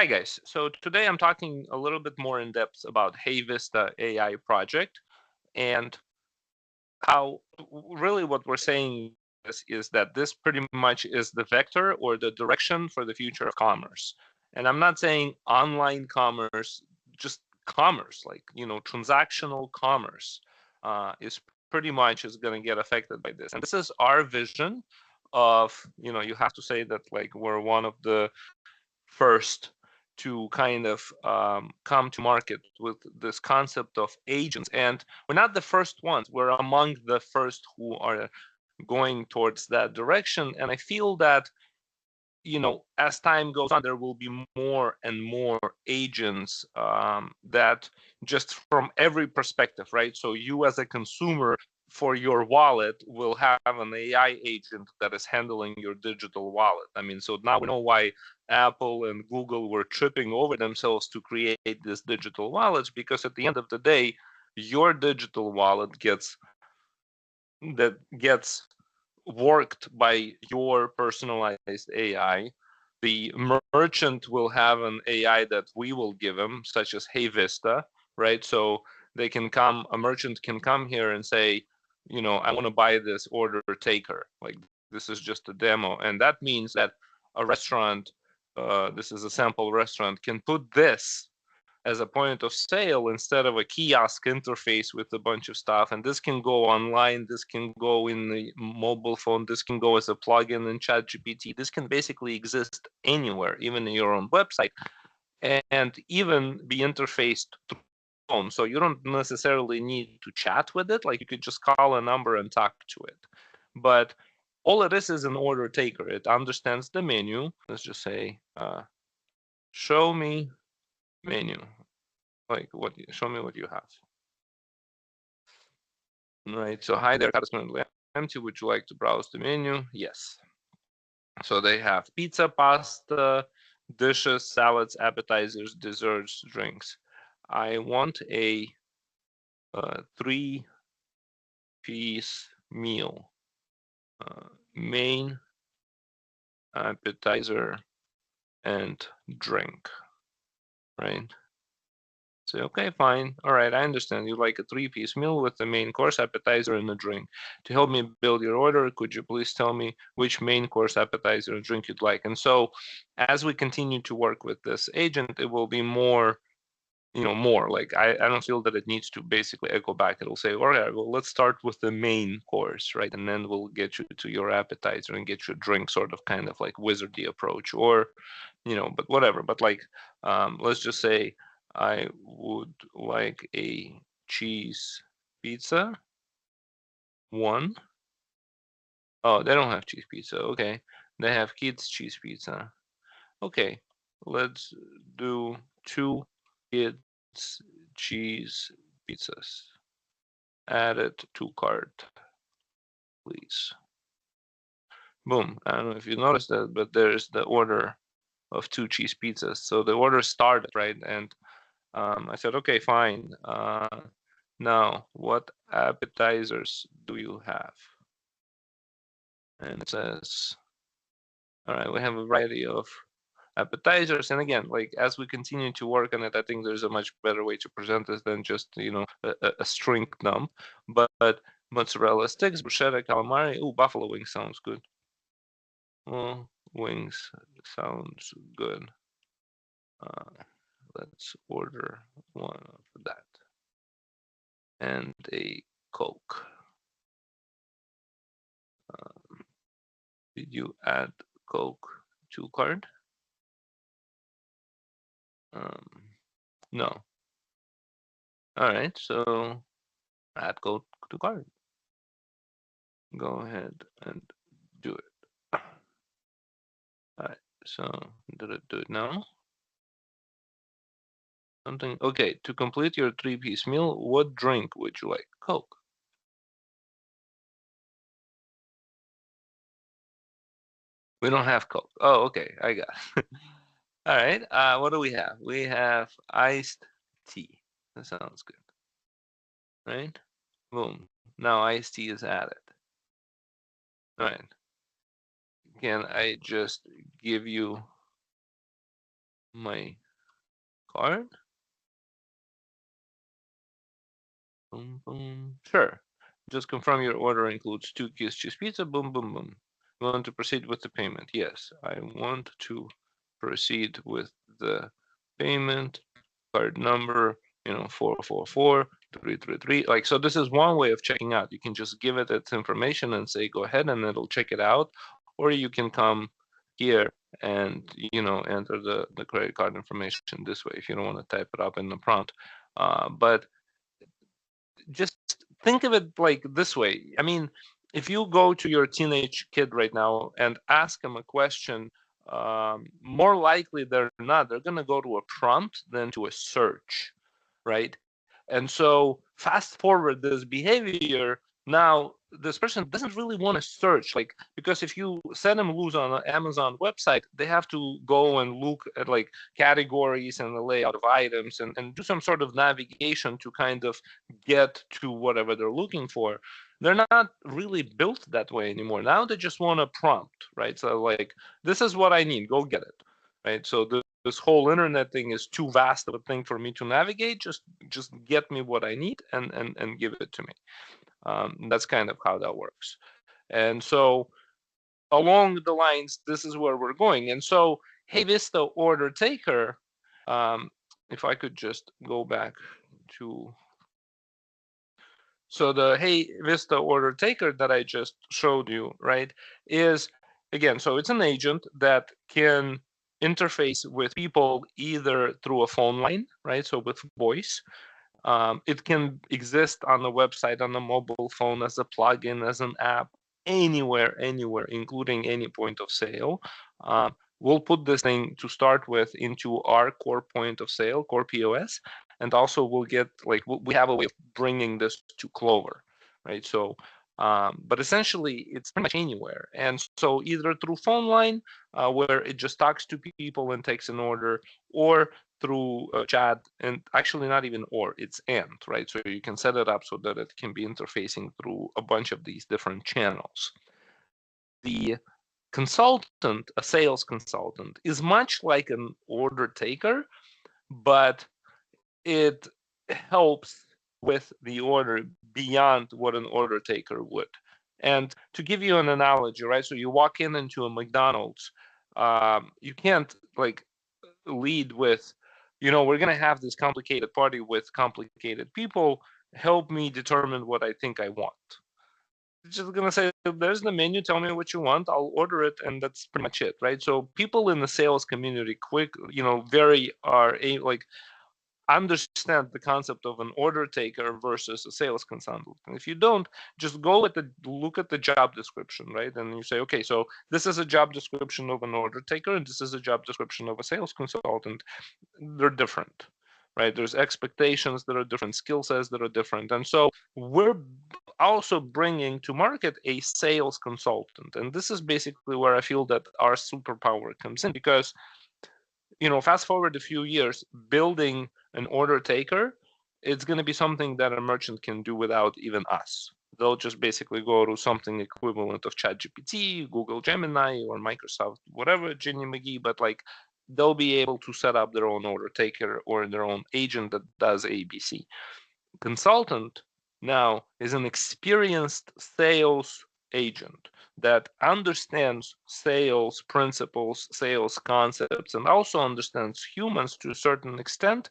Hi guys, so today I'm talking a little bit more in depth about HeyVista.AI project and how really what we're saying is that this pretty much is the vector or the direction for the future of commerce. And I'm not saying online commerce, just commerce, like, transactional commerce is pretty much is going to get affected by this. And this is our vision of, you have to say that like we're one of the first to kind of come to market with this concept of agents. And we're not the first ones, we're among the first who are going towards that direction. And I feel that, as time goes on, there will be more and more agents that just from every perspective, right? So you as a consumer for your wallet will have an AI agent that is handling your digital wallet. I mean, so now we know why Apple and Google were tripping over themselves to create these digital wallets, because at the end of the day, your digital wallet gets worked by your personalized AI. The merchant will have an AI that we will give him, such as HeyVista, right? So a merchant can come here and say, I want to buy this order taker. Like this is just a demo. And that means that a restaurant, this is a sample restaurant, can put this as a point of sale instead of a kiosk interface with a bunch of stuff. And this can go online, this can go in the mobile phone, this can go as a plugin in ChatGPT. This can basically exist anywhere, even in your own website, and even be interfaced through phone. So you don't necessarily need to chat with it. Like you could just call a number and talk to it. But all it is an order taker. It understands the menu. Let's just say, show me menu. Like show me what you have. Right, so hi there, card is currently empty. Would you like to browse the menu? Yes. So they have pizza, pasta, dishes, salads, appetizers, desserts, drinks. I want a 3-piece meal. Main, appetizer, and drink, right? Say, okay, fine. All right, I understand. You like a 3-piece meal with the main course, appetizer, and a drink. To help me build your order, could you please tell me which main course, appetizer, and drink you'd like? And so as we continue to work with this agent, it will be more, more. Like I don't feel that it needs to basically echo back. It'll say, all right, well, let's start with the main course, right? And then we'll get you to your appetizer and get you a drink, sort of kind of like wizardy approach, or, but whatever. But like, let's just say, I would like a cheese pizza. One. Oh, they don't have cheese pizza. Okay. They have kids cheese pizza. Okay. Let's do 2 kids cheese pizzas. Add it to cart, please. Boom. I don't know if you noticed that, but there's the order of 2 cheese pizzas. So the order started, right? And I said, okay, fine. Now, what appetizers do you have? And it says, all right, we have a variety of appetizers. And again, like as we continue to work on it, I think there's a much better way to present this than just, a string dump. But mozzarella sticks, bruschetta, calamari. Oh, buffalo wings sounds good. Well, wings sounds good. Let's order one of that. And a Coke. Did you add Coke to cart? No. All right, so add Coke to cart. Go ahead and do it. All right, so did it do it now? Something. Okay, to complete your 3-piece meal, what drink would you like? Coke. We don't have Coke. Oh, okay, I got it. All right, what do we have? We have iced tea. That sounds good, right? Boom. Now iced tea is added. All right. Can I just give you my card. Boom, boom. Sure. Just confirm your order includes 2 keys cheese pizza. Boom, boom, boom. You want to proceed with the payment? Yes, I want to proceed with the payment. Card number, 444-333. Like, so this is one way of checking out. You can just give it its information and say, go ahead, and it'll check it out. Or you can come here and, enter the credit card information this way if you don't want to type it up in the prompt. But just think of it like this way. I mean, if you go to your teenage kid right now and ask him a question, more likely they're not. They're going to go to a prompt than to a search, right? And so fast forward this behavior. Now, this person doesn't really want to search, like, because if you set them loose on an Amazon website, they have to go and look at like categories and the layout of items and do some sort of navigation to kind of get to whatever they're looking for. They're not really built that way anymore. Now they just want a prompt, right? So like, this is what I need, go get it, right? So this whole internet thing is too vast of a thing for me to navigate. Just get me what I need and give it to me. That's kind of how that works. And so along the lines, this is where we're going. And so HeyVista order taker, if I could just go back to, so the HeyVista order taker that I just showed you, right, is, again, so it's an agent that can interface with people either through a phone line, right, so with voice. It can exist on the website, on the mobile phone, as a plugin, as an app, anywhere, including any point of sale. We'll put this thing to start with into our core point of sale, core POS, and also we'll get, like, we have a way of bringing this to Clover, right? So, but essentially, it's pretty much anywhere. And so either through phone line, where it just talks to people and takes an order, or through chat, and actually not even or, it's and, right? So you can set it up so that it can be interfacing through a bunch of these different channels. The consultant, a sales consultant, is much like an order taker, but it helps with the order beyond what an order taker would. And to give you an analogy, right? So you walk into a McDonald's, you can't like lead with, we're going to have this complicated party with complicated people. Help me determine what I think I want. It's just going to say, there's the menu, tell me what you want, I'll order it, and that's pretty much it, right? So people in the sales community very are like understand the concept of an order taker versus a sales consultant. And if you don't, just look at the job description, right? And you say, okay, so this is a job description of an order taker, and this is a job description of a sales consultant. They're different, right? There's expectations that are different, skill sets that are different. And so we're also bringing to market a sales consultant. And this is basically where I feel that our superpower comes in, because fast forward a few years, building an order taker, it's going to be something that a merchant can do without even us. They'll just basically go to something equivalent of ChatGPT, Google Gemini, or Microsoft, whatever, Ginny McGee, but like they'll be able to set up their own order taker or their own agent that does ABC. Consultant now is an experienced sales agent that understands sales principles, sales concepts, and also understands humans to a certain extent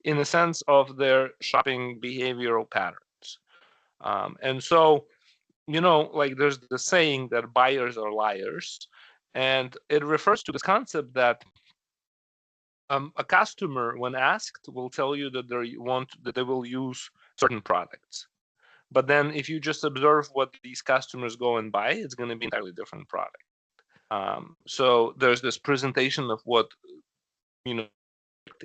in the sense of their shopping behavioral patterns. And so, like there's the saying that buyers are liars, and it refers to this concept that a customer, when asked, will tell you that they will use certain products. But then if you just observe what these customers go and buy, it's going to be an entirely different product. So there's this presentation of what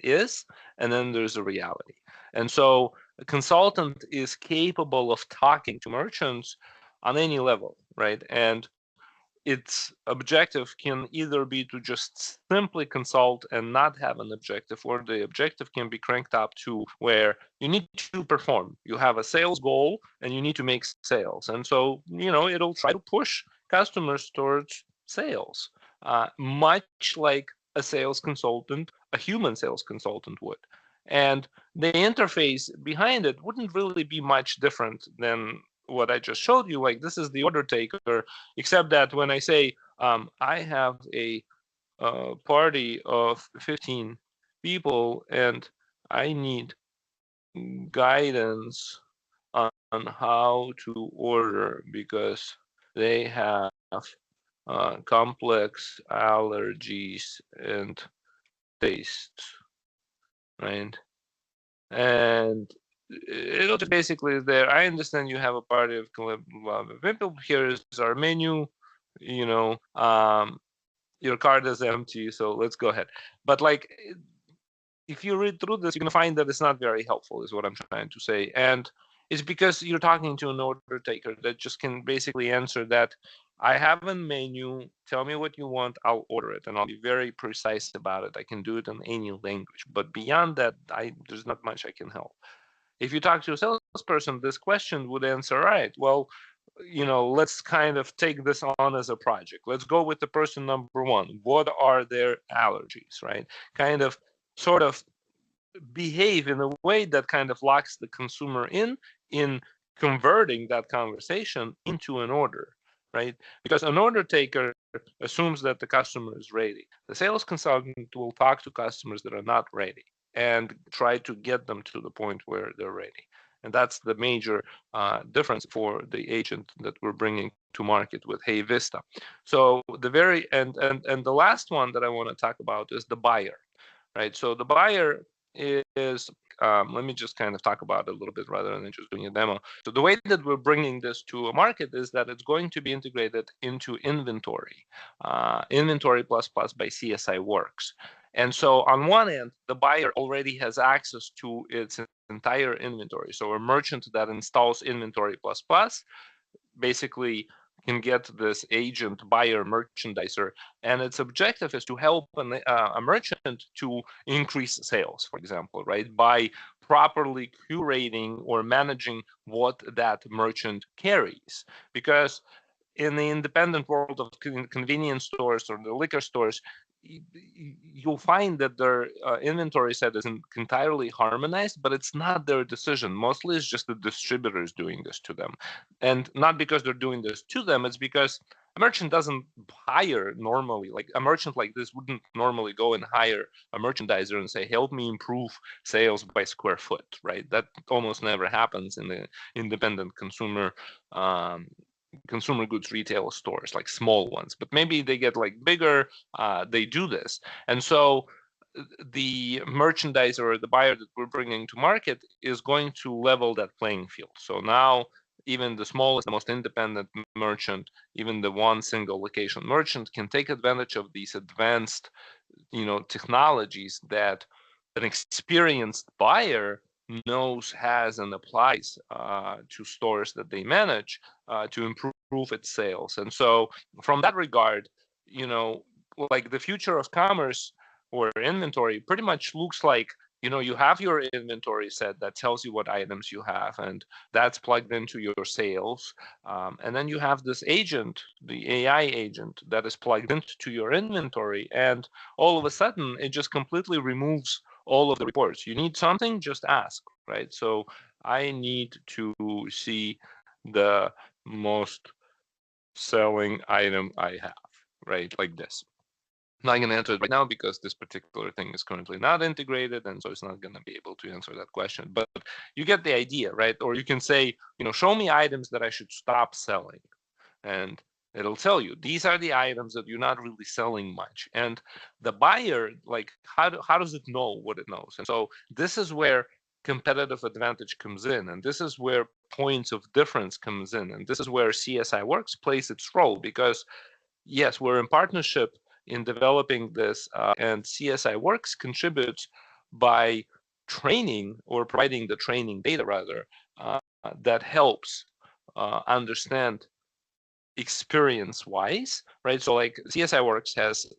is, and then there's a reality. And so a consultant is capable of talking to merchants on any level, right? And its objective can either be to just simply consult and not have an objective, or the objective can be cranked up to where you need to perform. You have a sales goal and you need to make sales. And so, it'll try to push customers towards sales, much like a sales consultant, a human sales consultant would. And the interface behind it wouldn't really be much different than what I just showed you. Like, this is the order taker, except that when I say I have a party of 15 people and I need guidance on how to order because they have complex allergies and tastes, right? And it'll just basically there. I understand you have a party of people. Here is our menu. You know, your card is empty, so let's go ahead. But like, if you read through this, you're gonna find that it's not very helpful, is what I'm trying to say. And it's because you're talking to an order taker that just can basically answer that. I have a menu. Tell me what you want. I'll order it, and I'll be very precise about it. I can do it in any language. But beyond that, there's not much I can help. If you talk to a salesperson, this question would answer, right, well, let's kind of take this on as a project. Let's go with the person number one. What are their allergies, right? Kind of, sort of behave in a way that kind of locks the consumer in converting that conversation into an order, right? Because an order taker assumes that the customer is ready. The sales consultant will talk to customers that are not ready and try to get them to the point where they're ready. And that's the major difference for the agent that we're bringing to market with HeyVista. So the very and the last one that I want to talk about is the buyer, right? So the buyer is, let me just kind of talk about it a little bit rather than just doing a demo. So the way that we're bringing this to a market is that it's going to be integrated into inventory, inventory plus plus by CSI Works. And so on one end, the buyer already has access to its entire inventory. So a merchant that installs inventory plus plus basically can get this agent buyer merchandiser, and its objective is to help a merchant to increase sales, for example, right, by properly curating or managing what that merchant carries. Because in the independent world of convenience stores or the liquor stores, you'll find that their inventory set isn't entirely harmonized, but it's not their decision. Mostly it's just the distributors doing this to them. And not because they're doing this to them, it's because a merchant doesn't hire normally. Like, a merchant like this wouldn't normally go and hire a merchandiser and say, help me improve sales by square foot, right? That almost never happens in the independent consumer goods retail stores, like small ones. But maybe they get like bigger, they do this. And so the merchandiser or the buyer that we're bringing to market is going to level that playing field. So now even the smallest, the most independent merchant, even the one single location merchant, can take advantage of these advanced technologies that an experienced buyer knows, has, and applies to stores that they manage to improve its sales. And so from that regard, like, the future of commerce or inventory pretty much looks like, you have your inventory set that tells you what items you have, and that's plugged into your sales. And then you have this agent, the AI agent, that is plugged into your inventory, and all of a sudden it just completely removes all of the reports. You need something, just ask, right? So I need to see the most selling item I have, right? Like this. I'm not going to answer it right now because this particular thing is currently not integrated, and so it's not going to be able to answer that question. But you get the idea, right? Or you can say, show me items that I should stop selling. And it'll tell you, these are the items that you're not really selling much. And the buyer, like, how does it know what it knows? And so this is where competitive advantage comes in. And this is where points of difference comes in. And this is where CSI Works plays its role, because yes, we're in partnership in developing this, and CSI Works contributes by training, or providing the training data rather, that helps understand experience-wise, right? So like, CSI Works has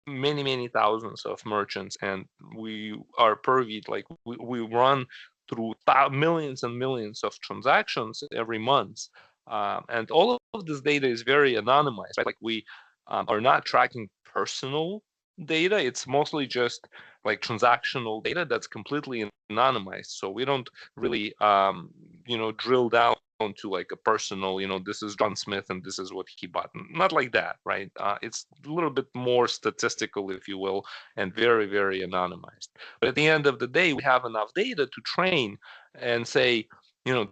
many thousands of merchants, and we are purviewed, like, we run through millions and millions of transactions every month, and all of this data is very anonymized, right? Like, we are not tracking personal data. It's mostly just like transactional data that's completely anonymized. So we don't really, drill down to like a personal, this is John Smith and this is what he bought. Not like that, right? It's a little bit more statistical, if you will, and very, very anonymized. But at the end of the day, we have enough data to train and say,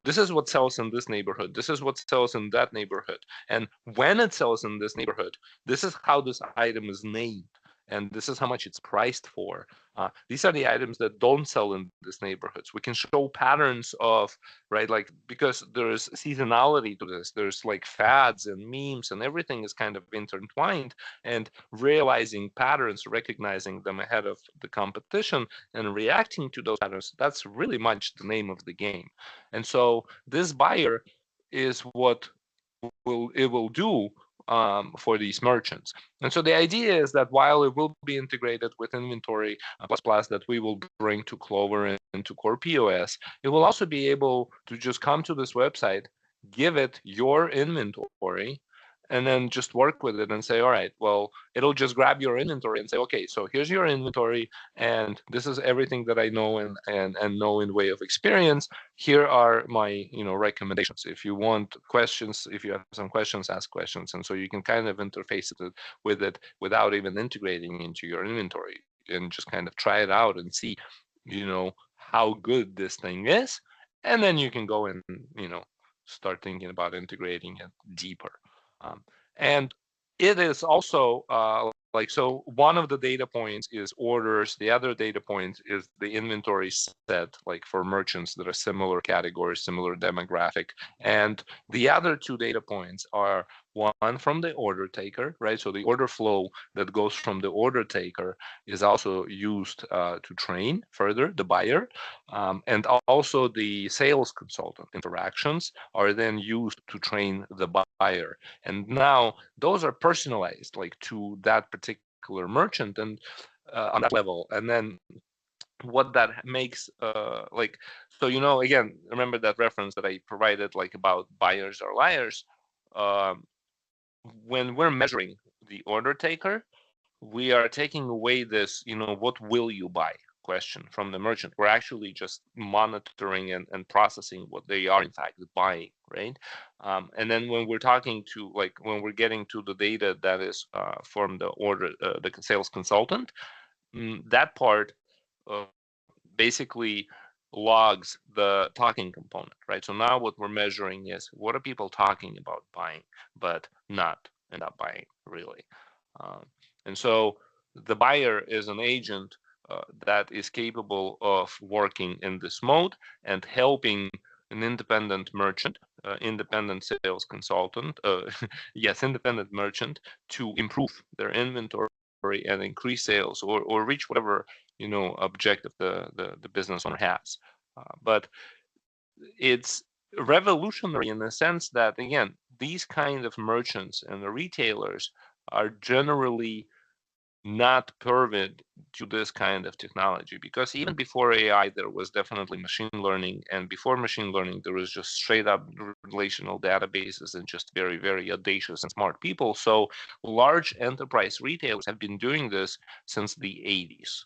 this is what sells in this neighborhood. This is what sells in that neighborhood. And when it sells in this neighborhood, this is how this item is named. And this is how much it's priced for. These are the items that don't sell in these neighborhoods. We can show patterns of, right, like, because there's seasonality to this. There's like fads and memes and everything is kind of intertwined, and realizing patterns, recognizing them ahead of the competition and reacting to those patterns, that's really much the name of the game. And so this buyer is what it will do for these merchants. And so the idea is that while it will be integrated with inventory plus that we will bring to Clover and to CorePOS, it will also be able to just come to this website, give it your inventory, and then just work with it and say, all right, well, it'll just grab your inventory and say, okay, so here's your inventory, and this is everything that I know and know in way of experience. Here are my recommendations. If you want questions, if you have some questions, ask questions. And so you can kind of interface it with it without even integrating into your inventory, and just kind of try it out and see how good this thing is. And then you can go and start thinking about integrating it deeper. And it is also like, so one of the data points is orders. The other data point is the inventory set, like for merchants that are similar categories, similar demographic. And the other two data points are one from the order taker, right? So the order flow that goes from the order taker is also used to train further the buyer. And also the sales consultant interactions are then used to train the buyer. And now those are personalized like to that particular merchant and on that level. And then what that makes like, so again, remember that reference that I provided, like about buyers or liars. um, when we're measuring the order taker, we are taking away this, what will you buy question from the merchant. We're actually just monitoring and processing what they are in fact buying, right? And then when we're talking to, like, when we're getting to the data that is from the order, the sales consultant, that part uh, basically logs the talking component, right? So now what we're measuring is what are people talking about buying, but not end up buying really. Um, and so the buyer is an agent that is capable of working in this mode and helping an independent merchant, independent sales consultant, yes, independent merchant to improve their inventory and increase sales, or reach whatever objective the business owner has. But it's revolutionary in the sense that, again, these kind of merchants and the retailers are generally not privy to this kind of technology, because even before AI there was definitely machine learning, and before machine learning there was just straight up relational databases and just very, very audacious and smart people. So large enterprise retailers have been doing this since the 80s.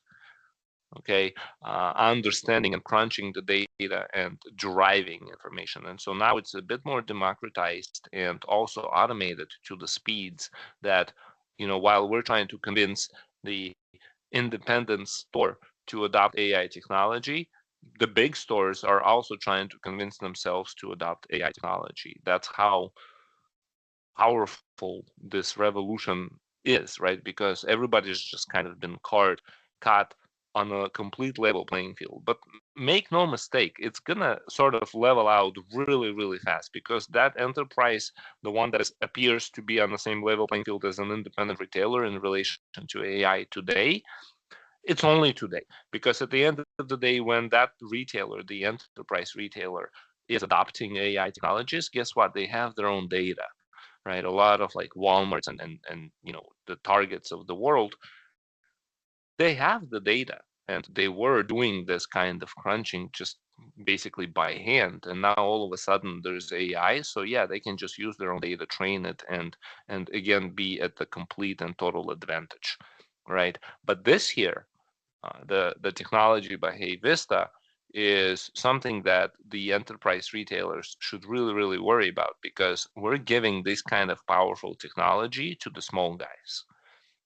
Okay, understanding and crunching the data and deriving information. And so now it's a bit more democratized and also automated to the speeds that, while we're trying to convince the independent store to adopt AI technology, the big stores are also trying to convince themselves to adopt AI technology. That's how powerful this revolution is, right? Because everybody's just kind of been caught on a complete level playing field. But make no mistake, it's gonna sort of level out really, really fast, because that enterprise, the one that appears to be on the same level playing field as an independent retailer in relation to AI today, it's only today. Because at the end of the day, when that retailer, the enterprise retailer, is adopting AI technologies, guess what? They have their own data, right? A lot of like Walmarts and the Targets of the world, they have the data, and they were doing this kind of crunching just basically by hand. And now all of a sudden there's AI, so yeah, they can just use their own data, train it, and again be at the complete and total advantage. right? But this here, the technology by HeyVista is something that the enterprise retailers should really worry about, because we're giving this kind of powerful technology to the small guys,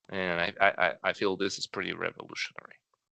and I feel this is pretty revolutionary.